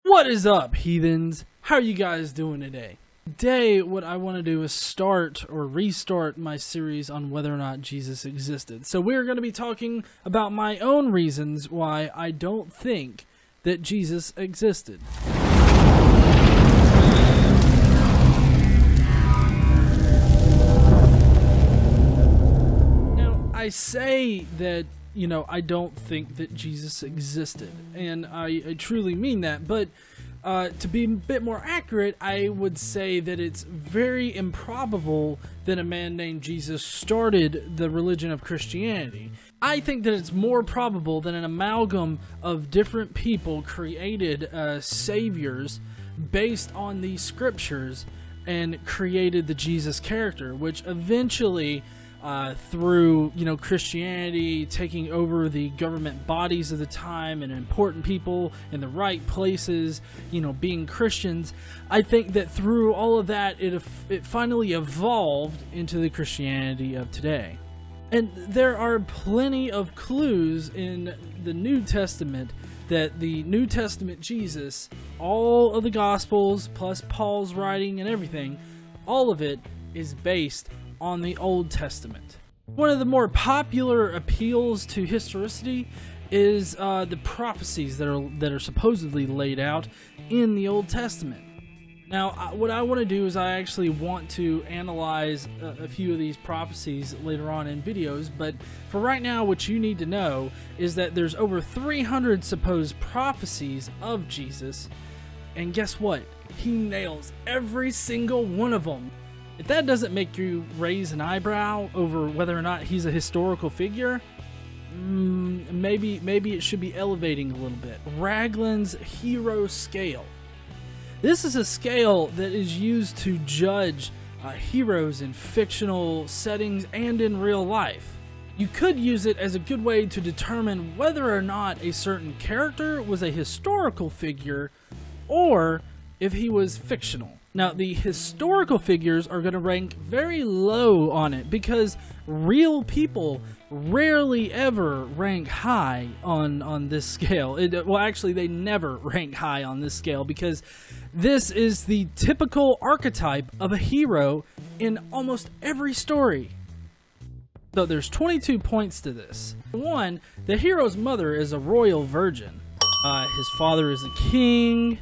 What is up, heathens? How are you guys doing today? Today, what I want to do is start or restart my series on whether or not Jesus existed. So we're going to be talking about my own reasons why I don't think that Jesus existed. Now, I say that I don't think that Jesus existed, and I truly mean that, but to be a bit more accurate, I would say that it's very improbable that a man named Jesus started the religion of Christianity. I think that it's more probable that an amalgam of different people created saviors based on these scriptures and created the Jesus character, which eventually through Christianity taking over the government bodies of the time and important people in the right places, being Christians, I think that through all of that it finally evolved into the Christianity of today. And there are plenty of clues in the New Testament that the New Testament Jesus, all of the Gospels plus Paul's writing and everything, all of it is based on the Old Testament. One of the more popular appeals to historicity is the prophecies that are supposedly laid out in the Old Testament. Now, what I want to do is I actually want to analyze a few of these prophecies later on in videos, but for right now, what you need to know is that there's over 300 supposed prophecies of Jesus, and guess what? He nails every single one of them. If that doesn't make you raise an eyebrow over whether or not he's a historical figure, maybe it should be elevating a little bit. Raglan's hero scale. This is a scale that is used to judge heroes in fictional settings and in real life. You could use it as a good way to determine whether or not a certain character was a historical figure or if he was fictional. Now, the historical figures are going to rank very low on it because real people rarely ever rank high on this scale. Well, actually, they never rank high on this scale because this is the typical archetype of a hero in almost every story. So there's 22 points to this. One, the hero's mother is a royal virgin. His father is a king.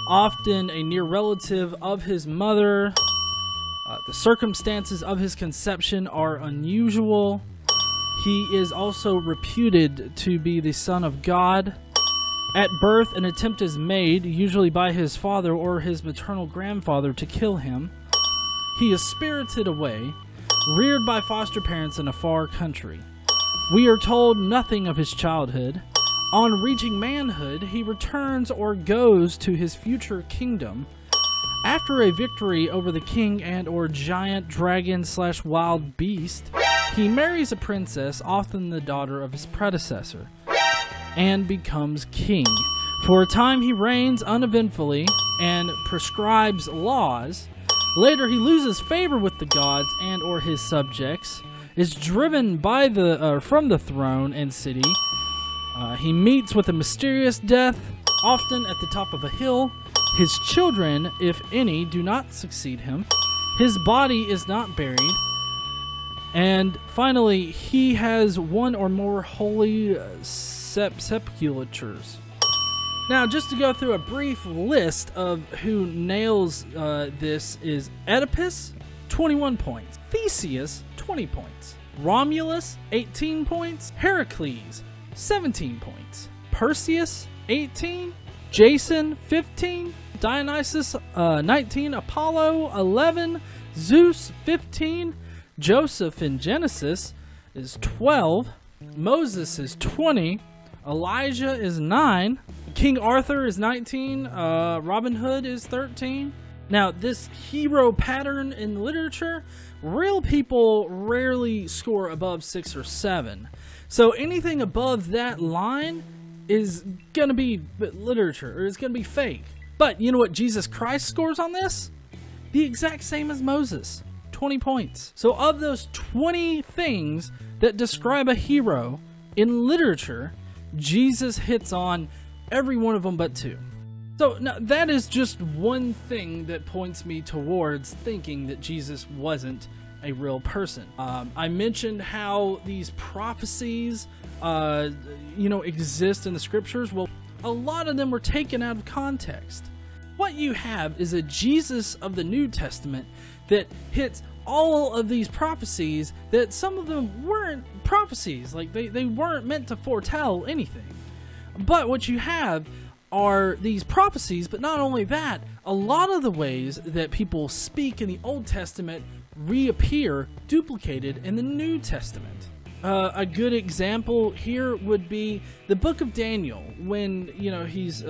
Often a near relative of his mother. The circumstances of his conception are unusual. He is also reputed to be the son of God. At birth, an attempt is made, usually by his father or his maternal grandfather, to kill him. He is spirited away, reared by foster parents in a far country. We are told nothing of his childhood. On reaching manhood, he returns or goes to his future kingdom. After a victory over the king and or giant dragon/wild beast, he marries a princess, often the daughter of his predecessor, and becomes king. For a time he reigns uneventfully and prescribes laws. Later he loses favor with the gods and or his subjects, is driven by from the throne and city. He meets with a mysterious death, often at the top of a hill. His children, if any, do not succeed him. His body is not buried. And finally, he has one or more holy sepulchres. Now, just to go through a brief list of who nails this is Oedipus, 21 points. Theseus, 20 points. Romulus, 18 points. Heracles, 17 points. Perseus, 18. Jason, 15. Dionysus, 19. Apollo, 11. Zeus, 15. Joseph in Genesis is 12. Moses is 20. Elijah is 9. King Arthur is 19. Robin Hood is 13. Now, this hero pattern in literature, real people rarely score above 6 or 7. So anything above that line is going to be literature, or it's going to be fake. But you know what Jesus Christ scores on this? The exact same as Moses, 20 points. So of those 20 things that describe a hero in literature, Jesus hits on every one of them but 2. So now that is just one thing that points me towards thinking that Jesus wasn't a real person. I mentioned how these prophecies, exist in the scriptures. Well, a lot of them were taken out of context. What you have is a Jesus of the New Testament that hits all of these prophecies that some of them weren't prophecies. Like they weren't meant to foretell anything. But what you have are these prophecies, but not only that, a lot of the ways that people speak in the Old Testament reappear duplicated in the New Testament. A good example here would be the book of Daniel, when he's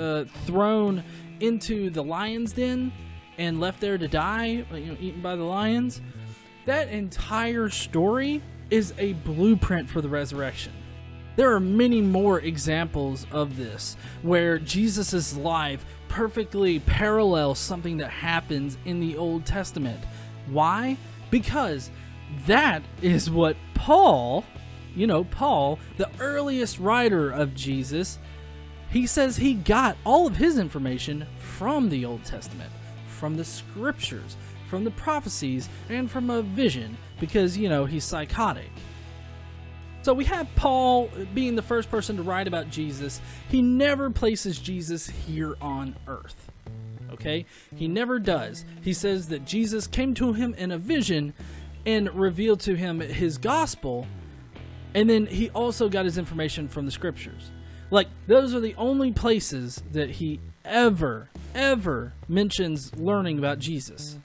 thrown into the lion's den and left there to die, eaten by the lions. That entire story is a blueprint for the resurrection. There are many more examples of this, where Jesus' life perfectly parallels something that happens in the Old Testament. Why? Because that is what Paul, the earliest writer of Jesus, he says he got all of his information from the Old Testament, from the scriptures, from the prophecies, and from a vision, because, he's psychotic. So we have Paul being the first person to write about Jesus. He never places Jesus here on earth. Okay? He never does. He says that Jesus came to him in a vision and revealed to him his gospel, and then he also got his information from the scriptures. Like, those are the only places that he ever mentions learning about Jesus.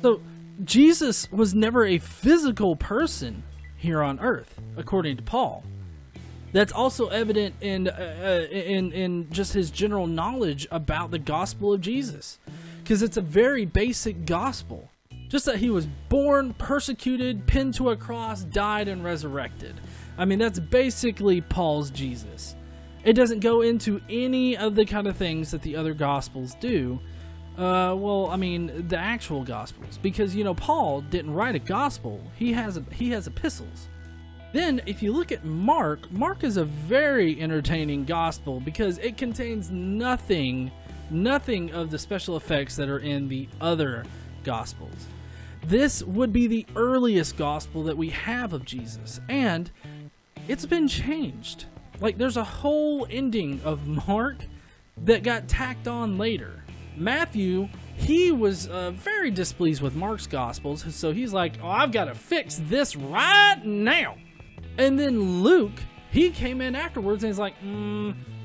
So Jesus was never a physical person here on earth, according to Paul. That's also evident in just his general knowledge about the gospel of Jesus, because it's a very basic gospel. Just that he was born, persecuted, pinned to a cross, died, and resurrected. I mean, that's basically Paul's Jesus. It doesn't go into any of the kind of things that the other gospels do. The actual gospels, because Paul didn't write a gospel. He has epistles. Then if you look at Mark is a very entertaining gospel because it contains nothing of the special effects that are in the other gospels. This would be the earliest gospel that we have of Jesus, and it's been changed. Like, there's a whole ending of Mark that got tacked on later. Matthew, he was very displeased with Mark's Gospels, so he's like, I've got to fix this right now. And then Luke, he came in afterwards and he's like,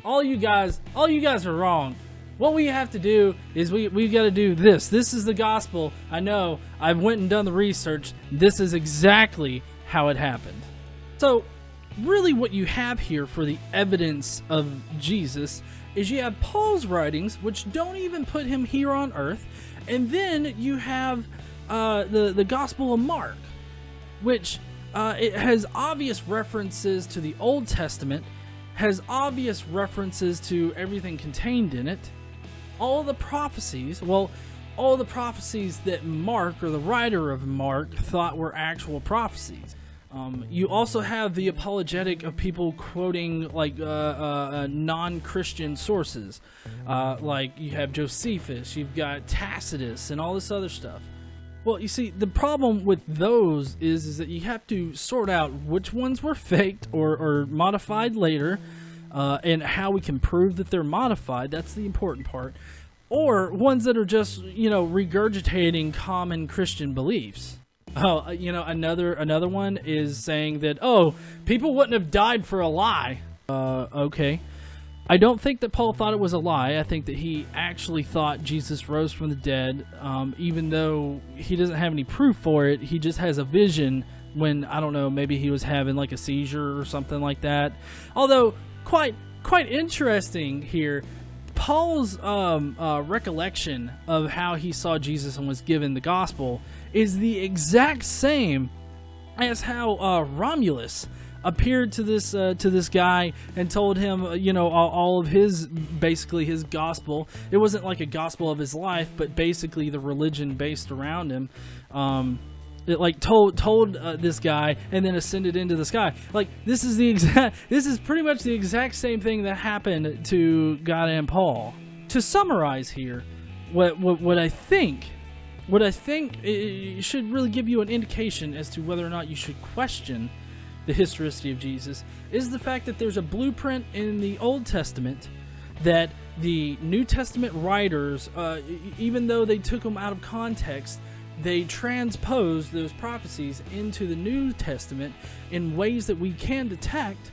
all you guys are wrong. What we have to do is we've got to do this. This is the gospel. I know. I went and done the research. This is exactly how it happened. So, really what you have here for the evidence of Jesus is you have Paul's writings, which don't even put him here on earth, and then you have the Gospel of Mark, which it has obvious references to the Old Testament, has obvious references to everything contained in it. All the prophecies that Mark, or the writer of Mark, thought were actual prophecies. You also have the apologetic of people quoting non-Christian sources, like you have Josephus, you've got Tacitus, and all this other stuff. Well, you see, the problem with those is that you have to sort out which ones were faked or modified later, and how we can prove that they're modified. That's the important part. Or ones that are just, regurgitating common Christian beliefs. Oh, another one is saying that, people wouldn't have died for a lie. Okay. I don't think that Paul thought it was a lie. I think that he actually thought Jesus rose from the dead, even though he doesn't have any proof for it. He just has a vision when, I don't know, maybe he was having like a seizure or something like that. Although, quite interesting here, Paul's recollection of how he saw Jesus and was given the gospel is the exact same as how Romulus appeared to this guy and told him, all of his gospel. It wasn't like a gospel of his life, but basically the religion based around him. It told this guy and then ascended into the sky. This is pretty much the exact same thing that happened to God and Paul. to summarize here, what I think it should really give you an indication as to whether or not you should question the historicity of Jesus is the fact that there's a blueprint in the Old Testament that the New Testament writers, even though they took them out of context, they transposed those prophecies into the New Testament in ways that we can detect.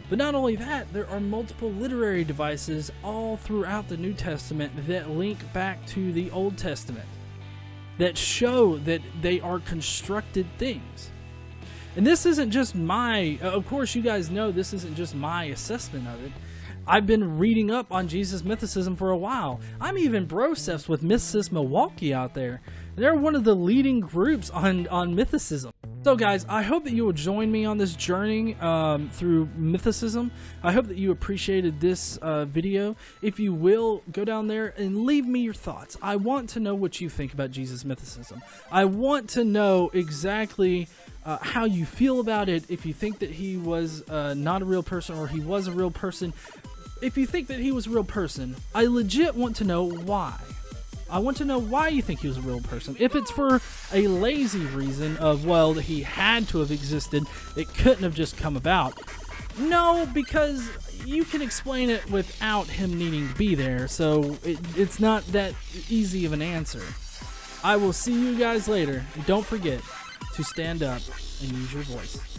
But not only that, there are multiple literary devices all throughout the New Testament that link back to the Old Testament, that show that they are constructed things. And this isn't just my, of course you guys know this isn't just my assessment of it. I've been reading up on Jesus mythicism for a while. I'm even broceps with Mythicist Milwaukee out there. They're one of the leading groups on mythicism. So guys, I hope that you will join me on this journey through mythicism. I hope that you appreciated this video. If you will, go down there and leave me your thoughts. I want to know what you think about Jesus mythicism. I want to know exactly how you feel about it, if you think that he was not a real person or he was a real person. If you think that he was a real person, I legit want to know why. I want to know why you think he was a real person. If it's for a lazy reason of, well, he had to have existed, it couldn't have just come about. No, because you can explain it without him needing to be there, so it's not that easy of an answer. I will see you guys later. Don't forget to stand up and use your voice.